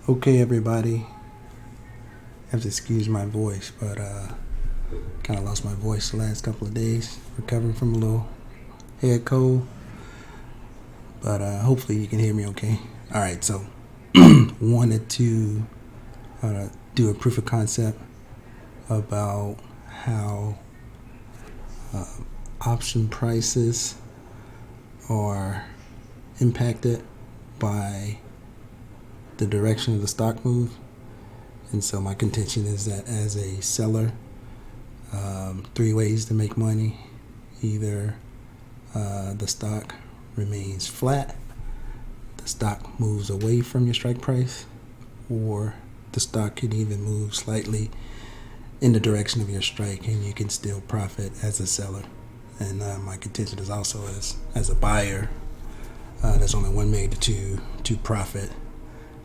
Okay, everybody. Have to excuse my voice, but kind of lost my voice the last couple of days. Recovering from a little head cold, but hopefully you can hear me okay. All right, so wanted to do a proof of concept about how option prices are impacted by the direction of the stock move. And so my contention is that as a seller, three ways to make money. Either the stock remains flat, the stock moves away from your strike price, or the stock can even move slightly in the direction of your strike and you can still profit as a seller. And my contention is also as a buyer, there's only one way to profit,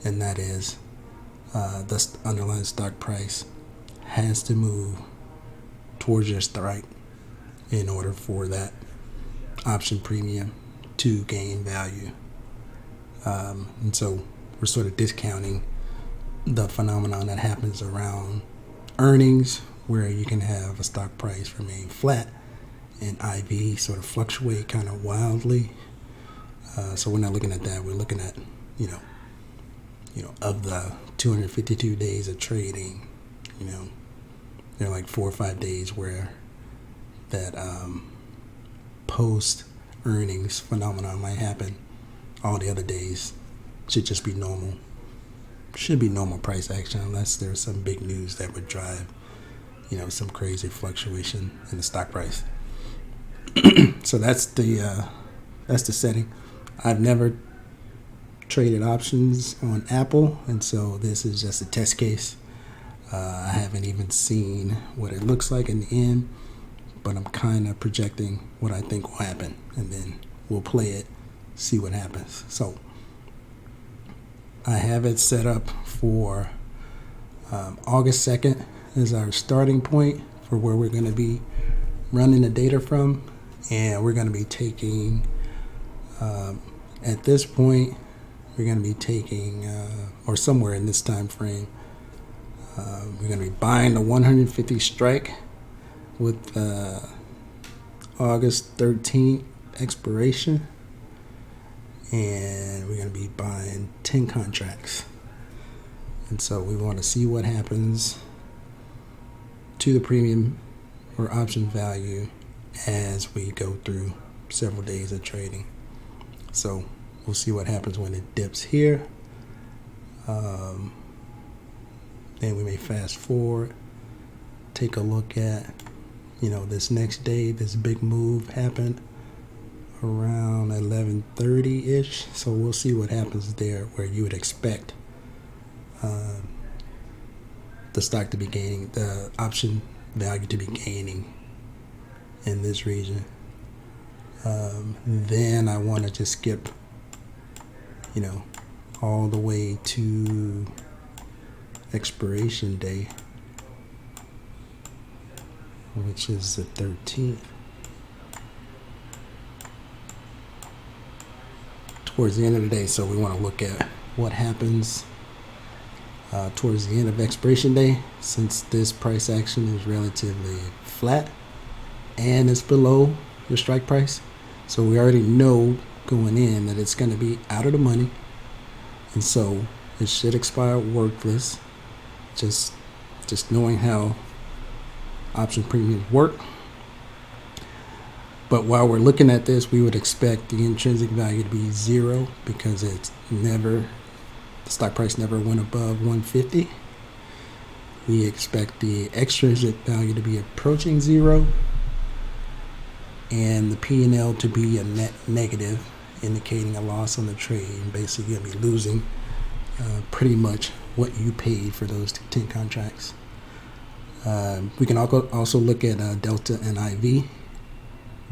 and that is the underlying stock price has to move towards your strike in order for that option premium to gain value. And so we're sort of discounting the phenomenon that happens around earnings, where you can have a stock price remain flat and IV sort of fluctuate kind of wildly. So we're not looking at that. We're looking at, of the 252 days of trading, there are like 4 or 5 days where that post earnings phenomenon might happen. All the other days should just be normal. Should be normal price action, unless there's some big news that would drive, some crazy fluctuation in the stock price. So that's the setting. I've never traded options on Apple, and so this is just a test case. I haven't even seen what it looks like in the end, but I'm kind of projecting what I think will happen, and then we'll play it, see what happens. So I have it set up for August 2nd as our starting point for where we're going to be running the data from, and we're going to be taking, at this point, we're going to be taking, or somewhere in this time frame, we're going to be buying the 150 strike with August 13th expiration, and we're going to be buying 10 contracts. And so we want to see what happens to the premium or option value as we go through several days of trading. So we'll see what happens when it dips here. Then we may fast forward, take a look at, this next day. This big move happened around 11:30-ish. So we'll see what happens there, where you would expect the stock to be gaining, the option value to be gaining in this region. Then I want to just skip, all the way to expiration day, which is the 13th. Towards the end of the day, so we want to look at what happens towards the end of expiration day, since this price action is relatively flat and it's below your strike price. So we already know going in that it's going to be out of the money, and so it should expire worthless. Just knowing how option premiums work. But while we're looking at this, we would expect the intrinsic value to be zero, because the stock price never went above 150. We expect the extrinsic value to be approaching zero, and the P&L to be a net negative, indicating a loss on the trade. Basically, you'll be losing pretty much what you paid for those 10 contracts. We can also look at delta and IV.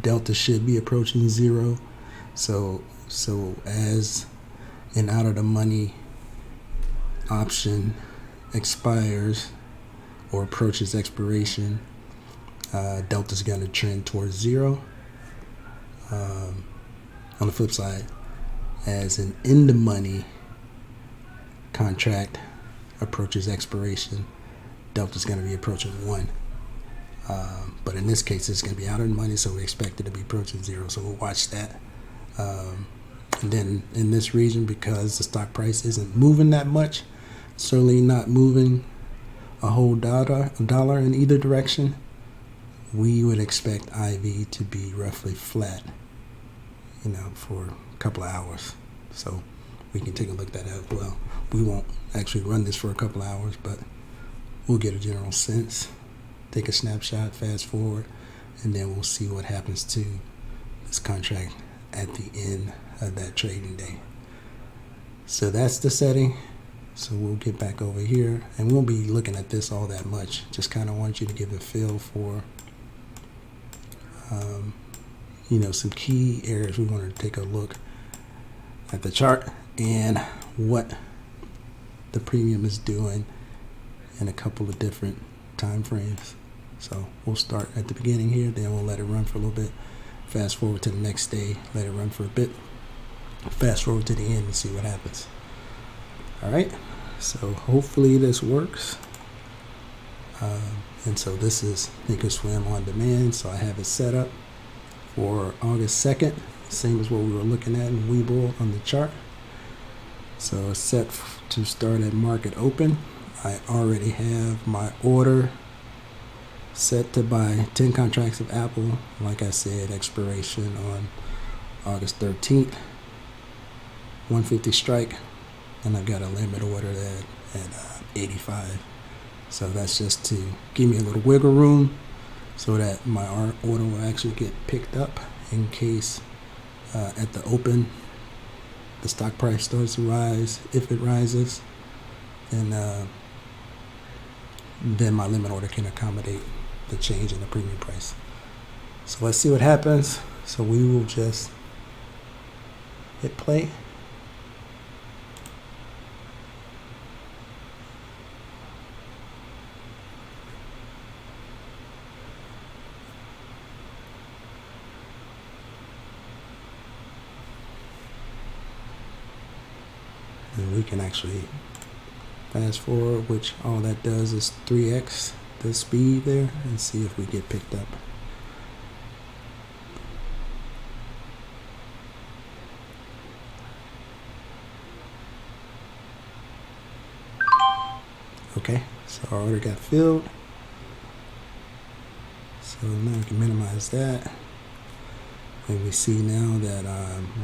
Delta should be approaching zero. So as an out of the money option expires or approaches expiration, delta is going to trend towards zero. On the flip side, as an in the money contract approaches expiration, delta's going to be approaching 1. But in this case, it's going to be out of the money, so we expect it to be approaching 0. So we'll watch that. And then in this region, because the stock price isn't moving that much, certainly not moving a whole dollar in either direction, we would expect IV to be roughly flat, for a couple of hours. So we can take a look at that as well. We won't actually run this for a couple of hours, but we'll get a general sense, take a snapshot, fast forward, and then we'll see what happens to this contract at the end of that trading day. So that's the setting. So we'll get back over here, and we won't be looking at this all that much. Just kind of want you to give a feel for, some key areas. We want to take a look at the chart and what the premium is doing in a couple of different time frames. So we'll start at the beginning here, then we'll let it run for a little bit. Fast forward to the next day, let it run for a bit. Fast forward to the end and see what happens. All right, so hopefully this works. And so this is Thinkorswim on demand. So I have it set up for August 2nd, same as what we were looking at in Webull on the chart. So it's set to start at market open. I already have my order set to buy 10 contracts of Apple. Like I said, expiration on August 13th, 150 strike, and I've got a limit order at 85. So that's just to give me a little wiggle room so that my order will actually get picked up in case at the open the stock price starts to rise. If it rises, then my limit order can accommodate the change in the premium price. So let's see what happens. So we will just hit play. And we can actually fast forward, which all that does is 3x the speed there, and see if we get picked up. Okay, so our order got filled. So now we can minimize that. And we see now that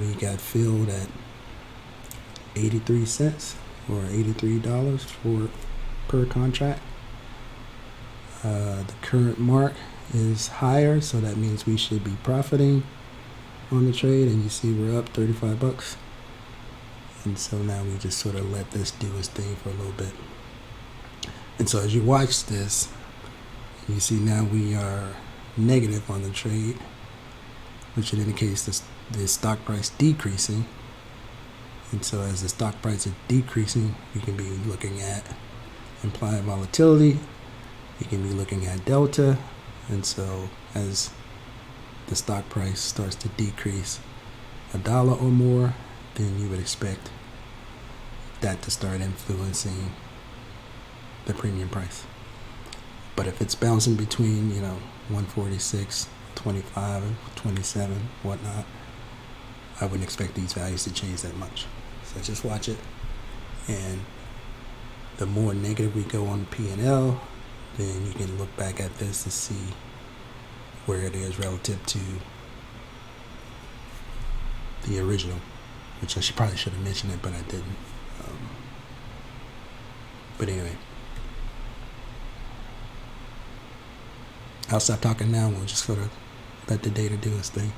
we got filled at 83 cents or $83 per contract. The current mark is higher, so that means we should be profiting on the trade, and you see we're up 35 bucks. And so now we just sort of let this do its thing for a little bit. And so as you watch this, you see now we are negative on the trade, which indicates the stock price decreasing. And so as the stock price is decreasing, we can be looking at implied volatility. You can be looking at delta. And so as the stock price starts to decrease $1 or more, then you would expect that to start influencing the premium price. But if it's bouncing between, 146, 25, 27, whatnot, I wouldn't expect these values to change that much. So just watch it. And the more negative we go on P&L, then you can look back at this to see where it is relative to the original, which I probably should have mentioned it, but I didn't. But anyway, I'll stop talking now. We'll just sort of let the data do its thing.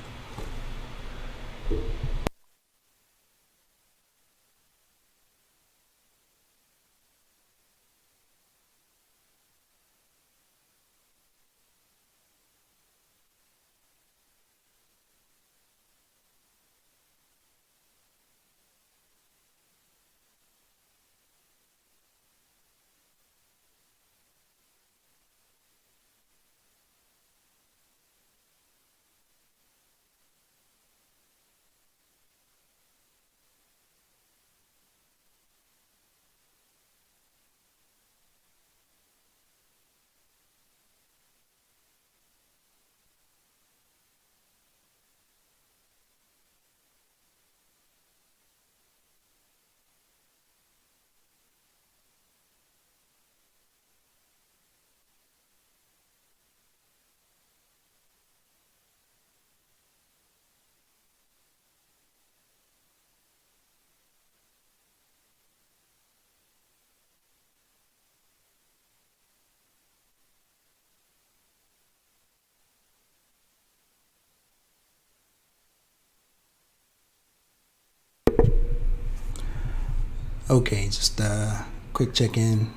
Okay, just a quick check-in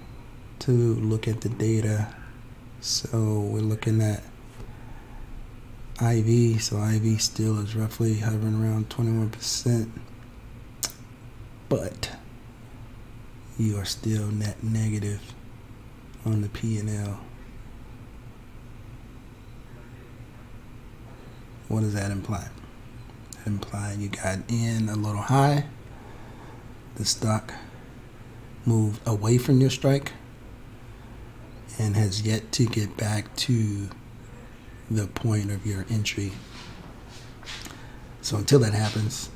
to look at the data. So we're looking at IV. So IV still is roughly hovering around 21%, but you are still net negative on the P&L. What does that imply? That implies you got in a little high. The stock moved away from your strike and has yet to get back to the point of your entry. So until that happens,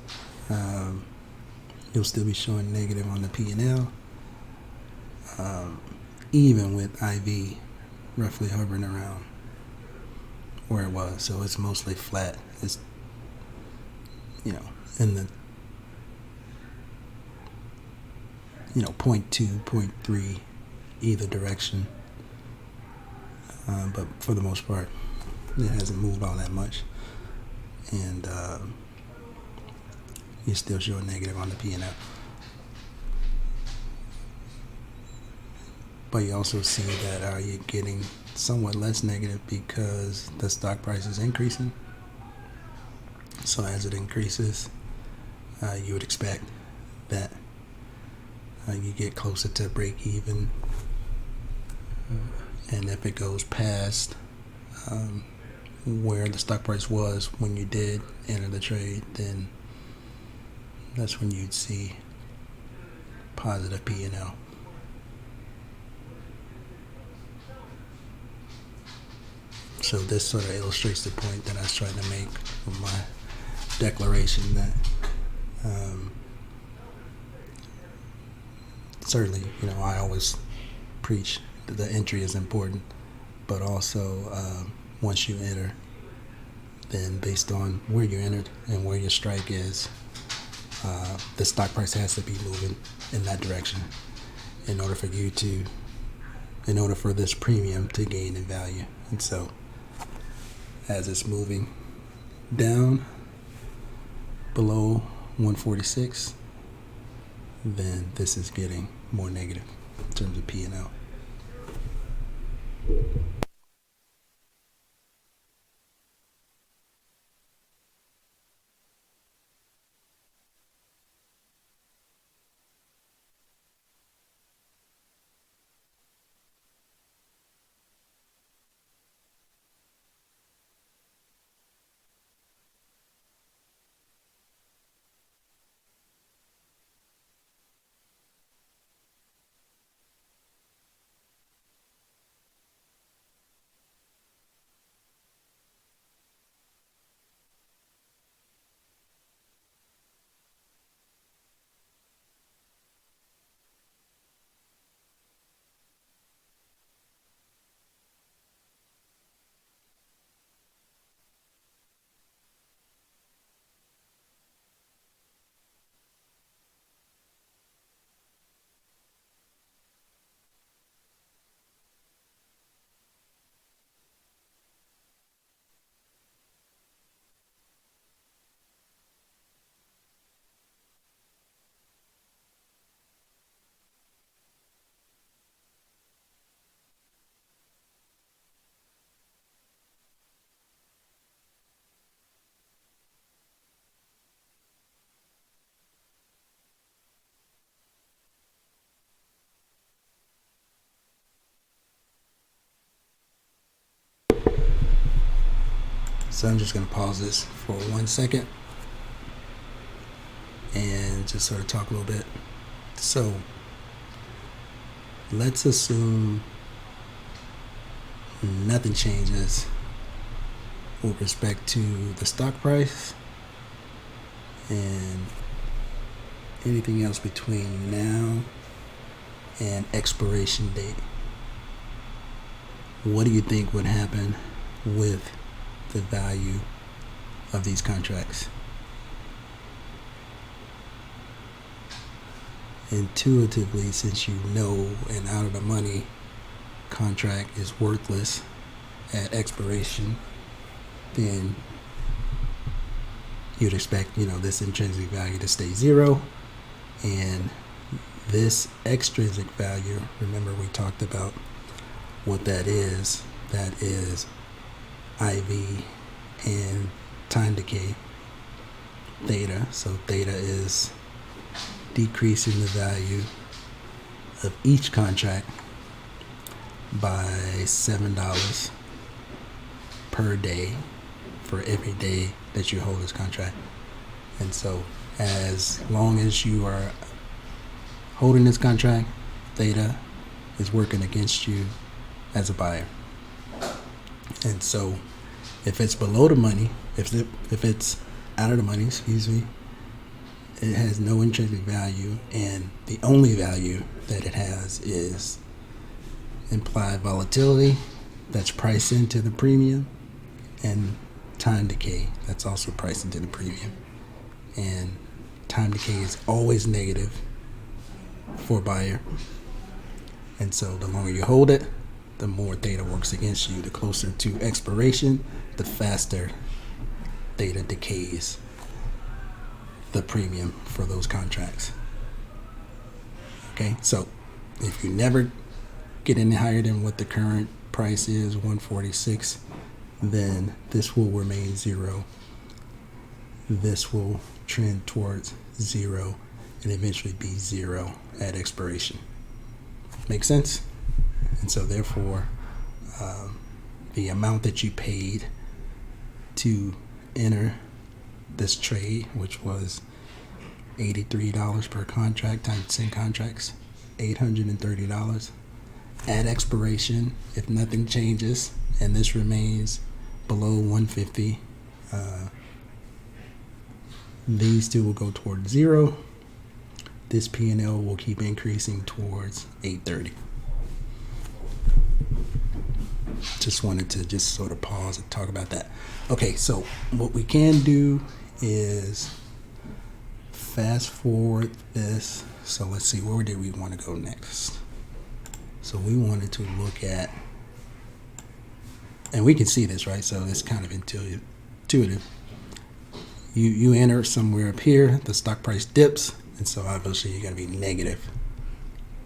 you'll still be showing negative on the P&L, even with IV roughly hovering around where it was. So it's mostly flat. It's, in the, 0.2, 0.3 either direction. But for the most part, it hasn't moved all that much. And you're still showing negative on the P&L. But you also see that you're getting somewhat less negative because the stock price is increasing. So as it increases, you would expect that you get closer to break even. And if it goes past where the stock price was when you did enter the trade, then that's when you'd see positive P&L. So this sort of illustrates the point that I was trying to make with my declaration that certainly, I always preach that the entry is important, but also once you enter, then based on where you entered and where your strike is, the stock price has to be moving in that direction in order for this premium to gain in value. And so as it's moving down below 146, then this is getting more negative in terms of P&L. So I'm just going to pause this for 1 second and just sort of talk a little bit. So let's assume nothing changes with respect to the stock price and anything else between now and expiration date. What do you think would happen with the value of these contracts? Intuitively, since you know an out of the money contract is worthless at expiration, then you'd expect this intrinsic value to stay zero, and This extrinsic value, remember we talked about what that is. That is IV and time decay theta. So theta is decreasing the value of each contract by $7 per day for every day that you hold this contract. And so as long as you are holding this contract, theta is working against you as a buyer. And so if it's below the money, if it's out of the money, it has no intrinsic value, and the only value that it has is implied volatility that's priced into the premium, and time decay that's also priced into the premium. And time decay is always negative for a buyer. And so the longer you hold it, the more theta works against you. The closer to expiration, the faster theta decays the premium for those contracts. Okay, so if you never get any higher than what the current price is, 146, then this will remain zero. This will trend towards zero and eventually be zero at expiration. Make sense? And so therefore, the amount that you paid to enter this trade, which was $83 per contract times 10 contracts, $830. At expiration, if nothing changes and this remains below 150, these two will go towards zero. This P&L will keep increasing towards 830. Just wanted to just sort of pause and talk about that. Okay, so what we can do is fast forward this. So let's see, where did we want to go next? So we wanted to look at, and we can see this, right? So it's kind of intuitive. You enter somewhere up here, the stock price dips, and so obviously you're going to be negative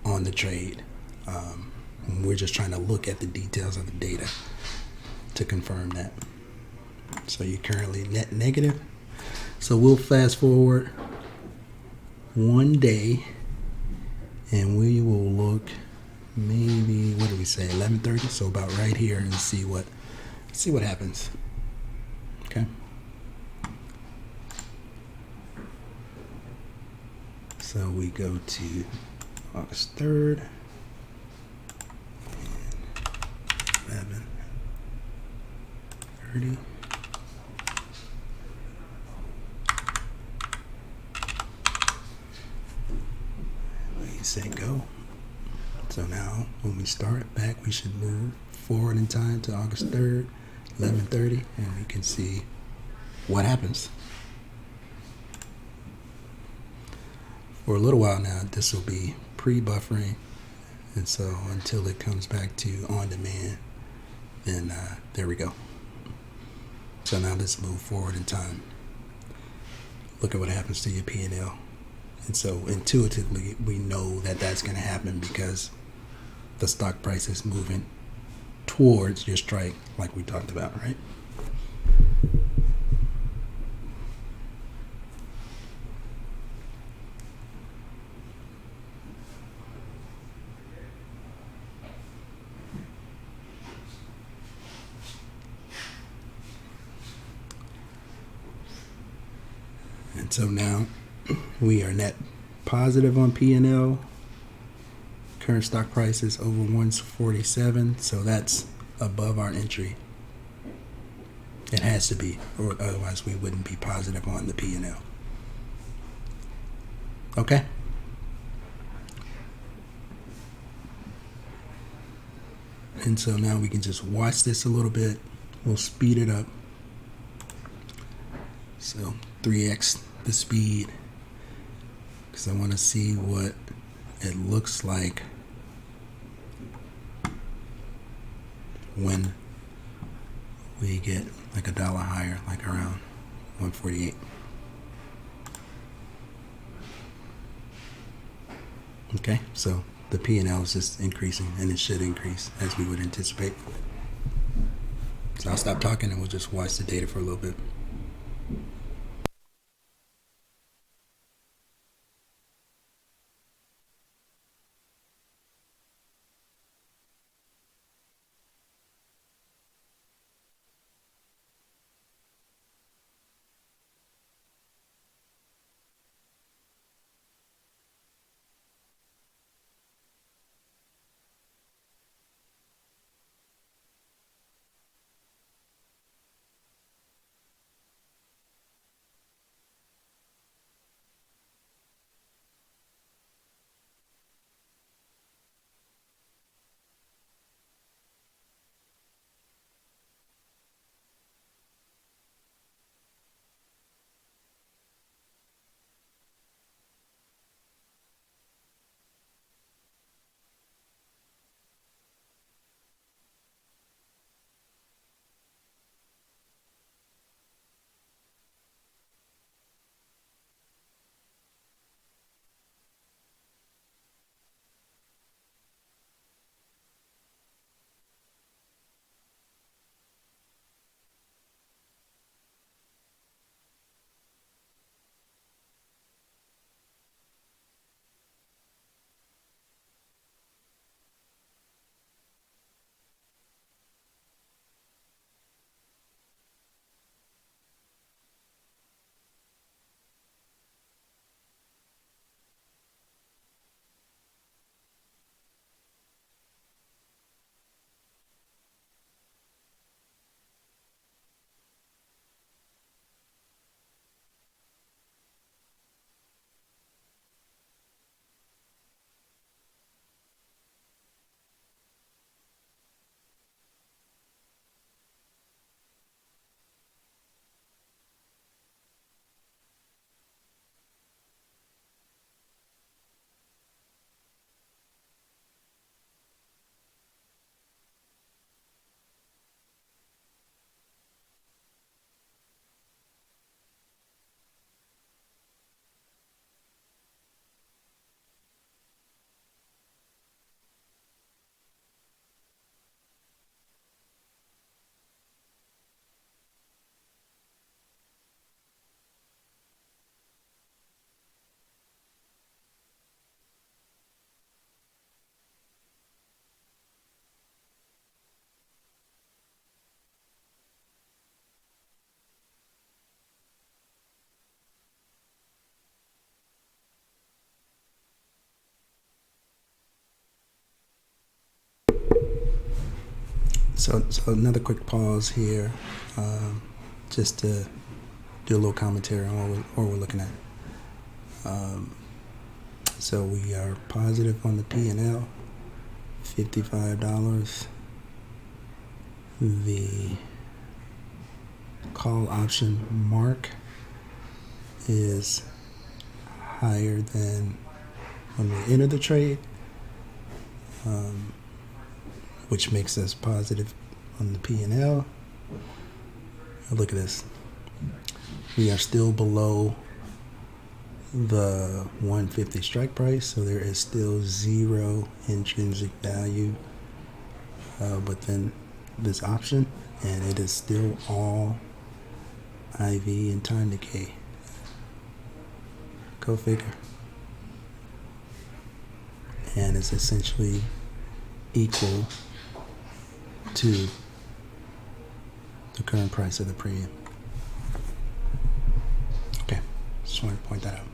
on the trade. We're just trying to look at the details of the data to confirm that. So you're currently net negative. So we'll fast forward one day, and we will look maybe, what do we say, 11:30? So about right here, and see what happens. Okay. So we go to August 3rd. 11:30. Say go. So now when we start back, we should move forward in time to August 3rd, 11:30, and we can see what happens. For a little while now, this will be pre-buffering, and so until it comes back to on demand, then there we go. So now let's move forward in time. Look at what happens to your P&L. And so intuitively, we know that that's going to happen because the stock price is moving towards your strike, like we talked about, right? And so now we are net positive on P&L. Current stock price is over 147, so that's above our entry. It has to be, or otherwise we wouldn't be positive on the P&L. Okay? And so now we can just watch this a little bit. We'll speed it up. So 3x the speed, because I want to see what it looks like when we get like $1 higher, like around 148. Okay, so the P&L is just increasing, and it should increase as we would anticipate. So I'll stop talking and we'll just watch the data for a little bit. So another quick pause here, just to do a little commentary on what we're looking at. So we are positive on the P&L, $55. The call option mark is higher than when we enter the trade, which makes us positive on the P&L. Look at this. We are still below the 150 strike price, so there is still zero intrinsic value within this option, and it is still all IV and time decay. Go figure. And it's essentially equal to the current price of the premium. Okay, just wanted to point that out.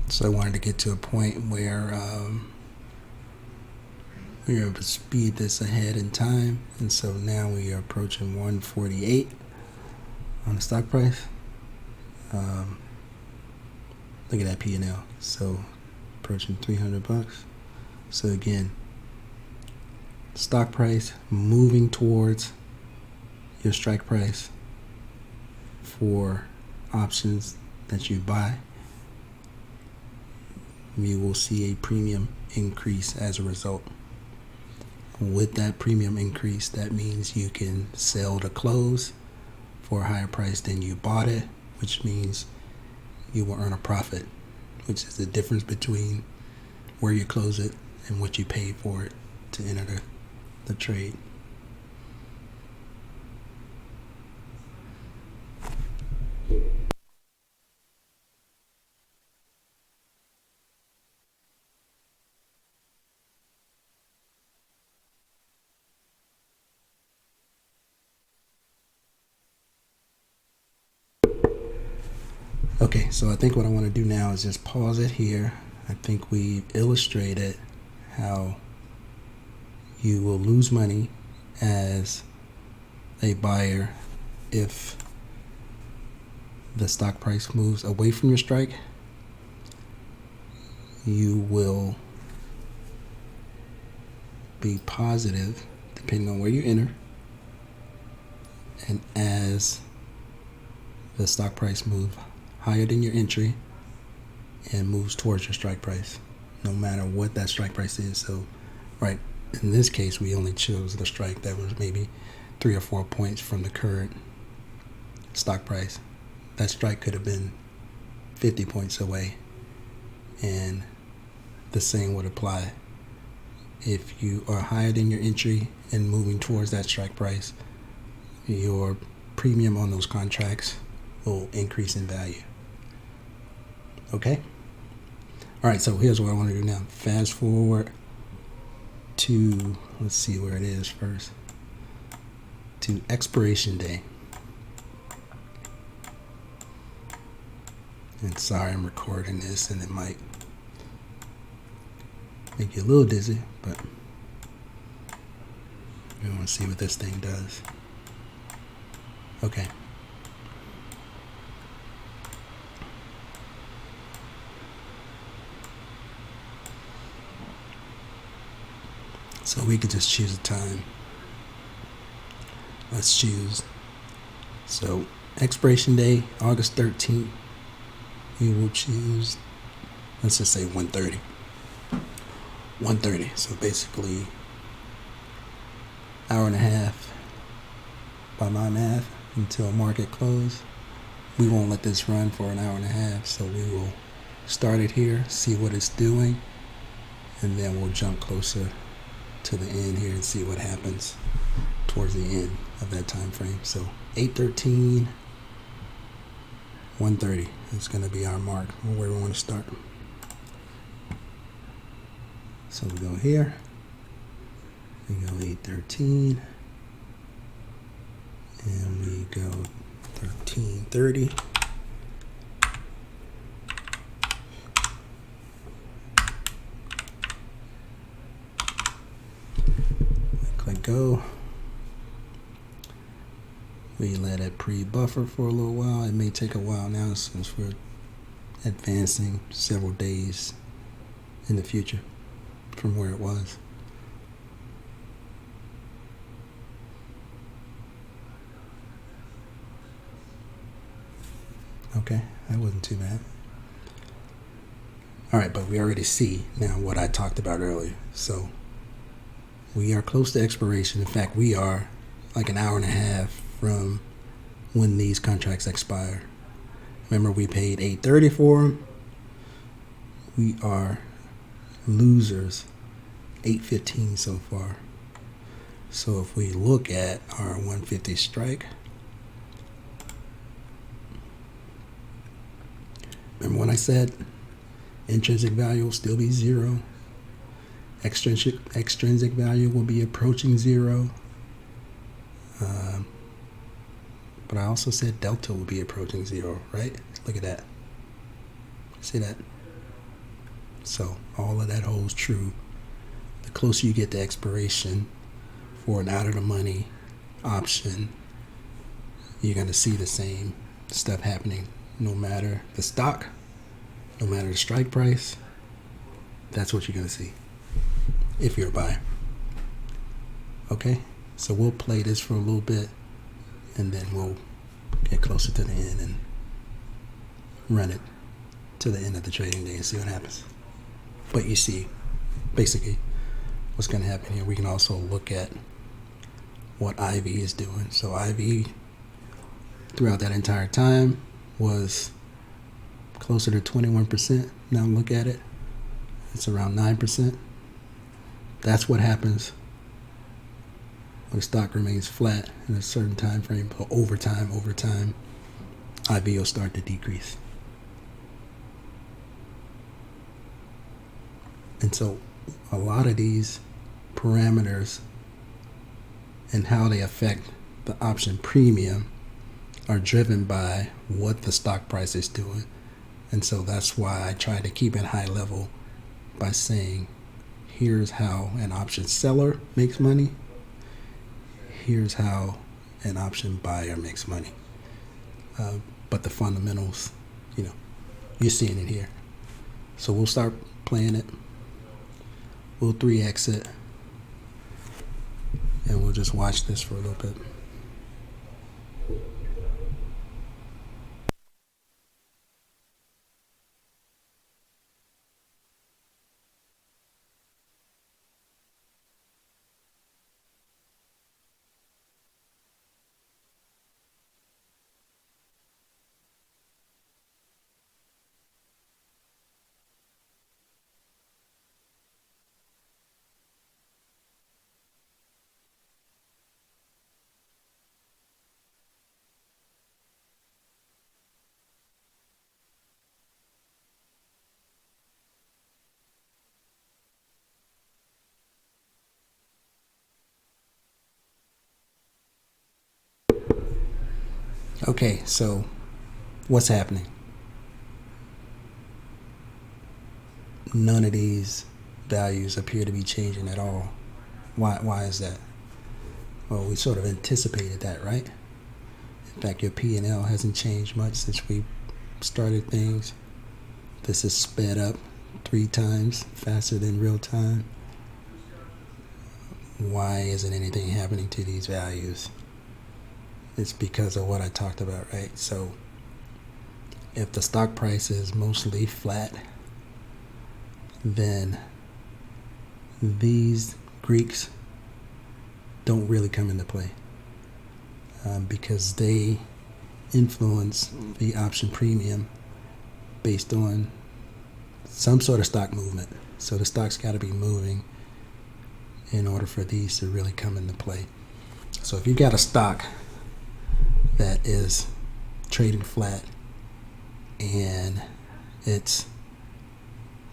So I wanted to get to a point where we were able to speed this ahead in time, and so now we are approaching 148 on the stock price. Look at that P&L. So approaching $300. So again, stock price moving towards your strike price for options that you buy. You will see a premium increase as a result. With that premium increase, that means you can sell the close for a higher price than you bought it, which means you will earn a profit, which is the difference between where you close it and what you paid for it to enter the trade. Okay, so I think what I want to do now is just pause it here. I think we've illustrated how you will lose money as a buyer if the stock price moves away from your strike. You will be positive depending on where you enter, and as the stock price moves higher than your entry and moves towards your strike price, no matter what that strike price is. So, right, in this case, we only chose the strike that was maybe 3 or 4 points from the current stock price. That strike could have been 50 points away, and the same would apply. If you are higher than your entry and moving towards that strike price, your premium on those contracts will increase in value. Okay? All right, so here's what I want to do now. Fast forward to, let's see where it is first, to expiration day. And sorry, I'm recording this and it might make you a little dizzy, but we want to see what this thing does. Okay. So we could just choose a time. Let's choose. So expiration day, August 13th. We will choose, let's just say 1:30. 1:30. So basically, hour and a half by my math until market close. We won't let this run for an hour and a half, so we will start it here, see what it's doing, and then we'll jump closer to the end here and see what happens towards the end of that time frame. So 8:13, 1:30 is going to be our mark where we want to start. So we go here, we go 8:13, and we go 13:30. Click go. We let it pre-buffer for a little while. It may take a while now since we're advancing several days in the future from where it was. Okay, that wasn't too bad. All right, but we already see now what I talked about earlier. So we are close to expiration. In fact, we are like an hour and a half from when these contracts expire. Remember, we paid $8.30 for them. We are losers, $8.15 so far. So if we look at our 150 strike, remember when I said intrinsic value will still be zero, extrinsic value will be approaching zero, but I also said delta will be approaching zero, right? Look at that. See that? So all of that holds true. The closer you get to expiration for an out of the money option, you're going to see the same stuff happening no matter the stock, no matter the strike price. That's what you're going to see if you're a buyer. Okay? So we'll play this for a little bit and then we'll get closer to the end and run it to the end of the trading day and see what happens. But you see, basically, what's going to happen here. We can also look at what IV is doing. So IV, throughout that entire time, was closer to 21%. Now look at it. It's around 9%. That's what happens when the stock remains flat in a certain time frame. But over time, IV will start to decrease. And so a lot of these parameters and how they affect the option premium are driven by what the stock price is doing. And so that's why I try to keep it high level by saying, here's how an option seller makes money. Here's how an option buyer makes money. But the fundamentals, you're seeing it here. So we'll start playing it. We'll 3x it. And we'll just watch this for a little bit. Okay, so what's happening? None of these values appear to be changing at all. Why is that? Well, we sort of anticipated that, right? In fact, your P&L hasn't changed much since we started things. This is sped up 3 times faster than real time. Why isn't anything happening to these values? It's because of what I talked about, right? So if the stock price is mostly flat, then these Greeks don't really come into play because they influence the option premium based on some sort of stock movement. So the stock's got to be moving in order for these to really come into play. So if you've got a stock that is trading flat and it's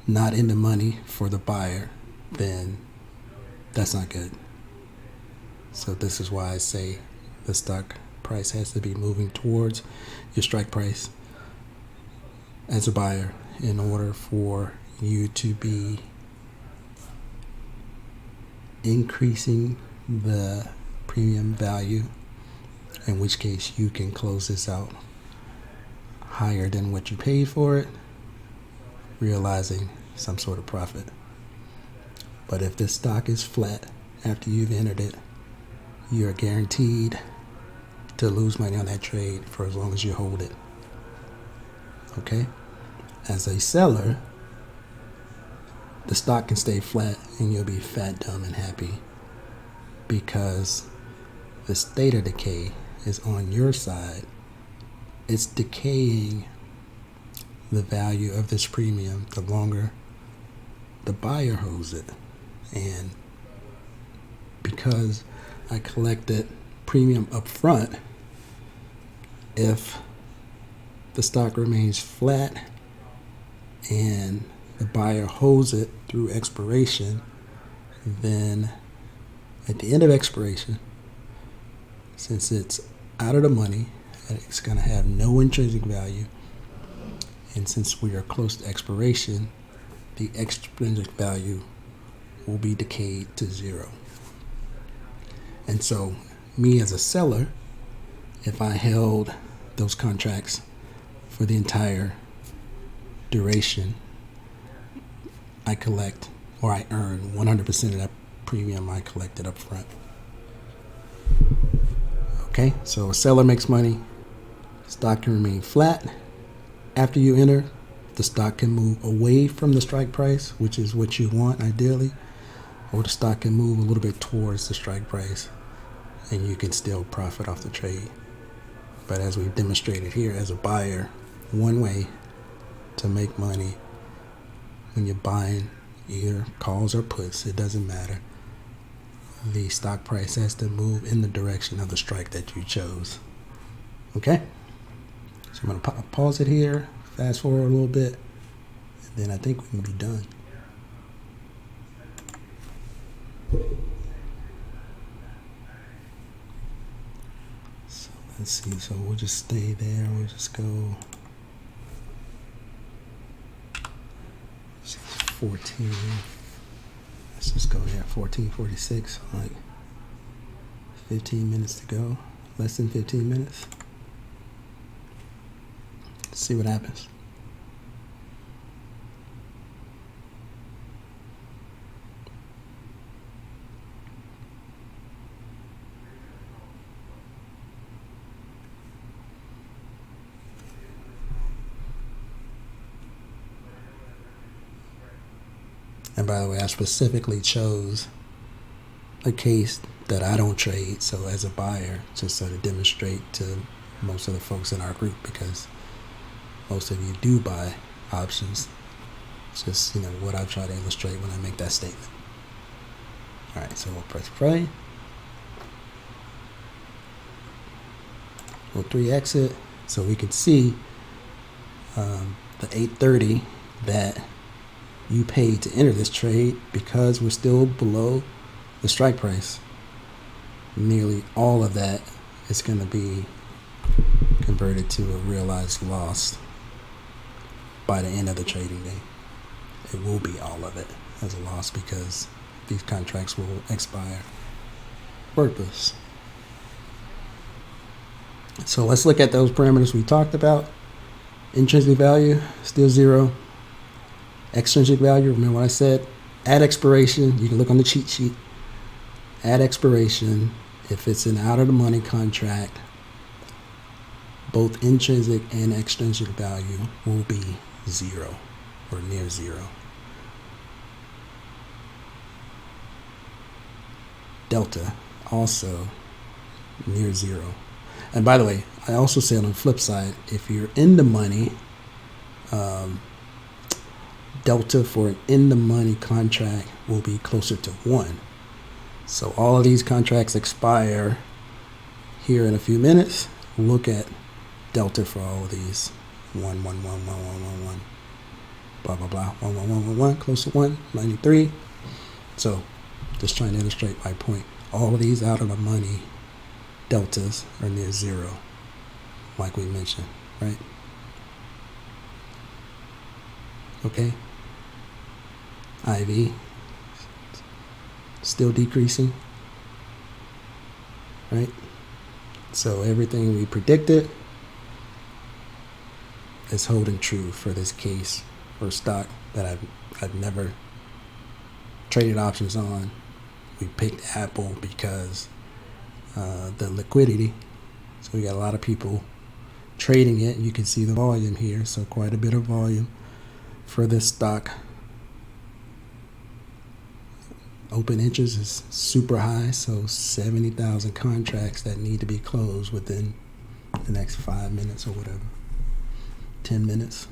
not in the money for the buyer, then that's not good. So this is why I say the stock price has to be moving towards your strike price as a buyer in order for you to be increasing the premium value, in which case you can close this out higher than what you paid for it, realizing some sort of profit. But if this stock is flat after you've entered it, you're guaranteed to lose money on that trade for as long as you hold it. Okay? As a seller, the stock can stay flat and you'll be fat, dumb, and happy because the state of decay is on your side. It's decaying the value of this premium the longer the buyer holds it. And because I collected premium up front, if the stock remains flat and the buyer holds it through expiration, then at the end of expiration, since it's out of the money, it's going to have no intrinsic value, And since we are close to expiration, the extrinsic value will be decayed to 0. And so me as a seller, if I held those contracts for the entire duration, I collect, or I earn 100% of that premium I collected up front. Okay, so a seller makes money. Stock can remain flat. After you enter, the stock can move away from the strike price, which is what you want ideally, or the stock can move a little bit towards the strike price, and you can still profit off the trade. But as we've demonstrated here, as a buyer, one way to make money when you're buying either calls or puts, it doesn't matter. The stock price has to move in the direction of the strike that you chose. Okay? So I'm going to pause it here, fast forward a little bit, and then I think we can be done. So let's see. So we'll just stay there. We'll just go 14. Let's just go there. 14:46. Like 15 minutes to go. Less than 15 minutes. Let's see what happens. And by the way, I specifically chose a case that I don't trade, so as a buyer, just so to demonstrate to most of the folks in our group, because most of you do buy options. It's just, what I've tried to illustrate when I make that statement. All right, so we'll press play. We'll 3x it, so we can see the 830 that you paid to enter this trade, because we're still below the strike price. Nearly all of that is going to be converted to a realized loss by the end of the trading day. It will be all of it as a loss, because these contracts will expire worthless. So let's look at those parameters we talked about. Intrinsic value, still 0. Extrinsic value, remember what I said? At expiration, you can look on the cheat sheet. At expiration, if it's an out of the money contract, both intrinsic and extrinsic value will be 0 or near 0. Delta, also near 0. And by the way, I also said on the flip side, if you're in the money, delta for an in the money contract will be closer to 1. So all of these contracts expire here in a few minutes. Look at delta for all of these. 1, 1, 1, 1, 1, 1, 1, blah, blah, blah, 1, 1, 1, 1, 1, close to 1, 93. So just trying to illustrate my point. All of these out of the money deltas are near 0, like we mentioned, right? Okay. IV still decreasing, right? So everything we predicted is holding true for this case or stock that I've never traded options on. We picked Apple because the liquidity. So we got a lot of people trading it. You can see the volume here, so quite a bit of volume for this stock. Open interest is super high, so 70,000 contracts that need to be closed within the next 5 minutes or whatever, 10 minutes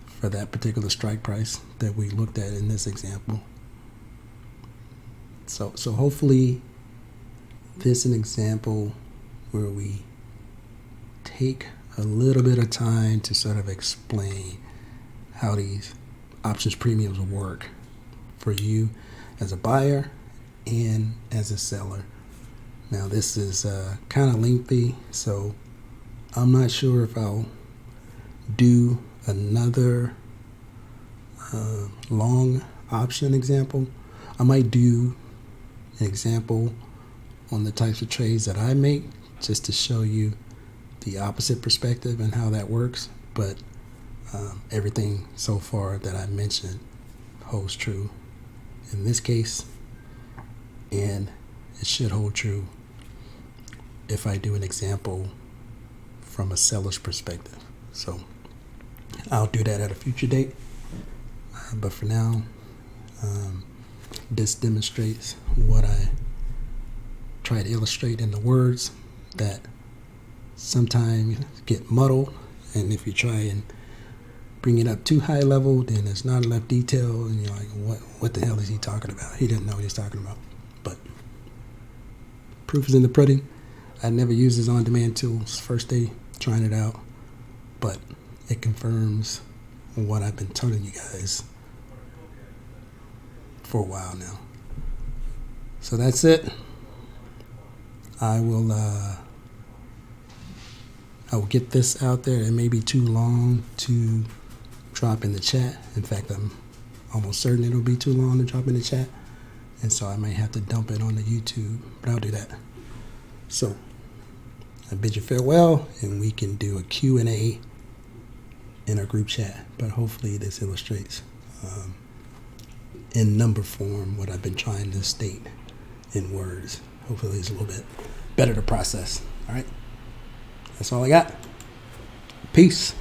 for that particular strike price that we looked at in this example. So hopefully this is an example where we take a little bit of time to sort of explain how these options premiums work for you as a buyer and as a seller. Now this is kind of lengthy, so I'm not sure if I'll do another long option example. I might do an example on the types of trades that I make just to show you the opposite perspective and how that works. But everything so far that I mentioned holds true in this case, and it should hold true if I do an example from a seller's perspective. So I'll do that at a future date. But for now, this demonstrates what I try to illustrate in the words that sometimes get muddled, and if you try and bring it up too high level, then there's not enough detail, and you're like, what the hell is he talking about? He didn't know what he's talking about. But proof is in the pudding. I never used this on-demand tool. It's first day trying it out, but it confirms what I've been telling you guys for a while now. So that's it. I will get this out there. It may be too long to drop in the chat. In fact, I'm almost certain it'll be too long to drop in the chat, and so I might have to dump it on the YouTube, but I'll do that. So I bid you farewell, and we can do a Q&A in our group chat, but hopefully this illustrates in number form what I've been trying to state in words. Hopefully it's a little bit better to process. All right, that's all I got. Peace.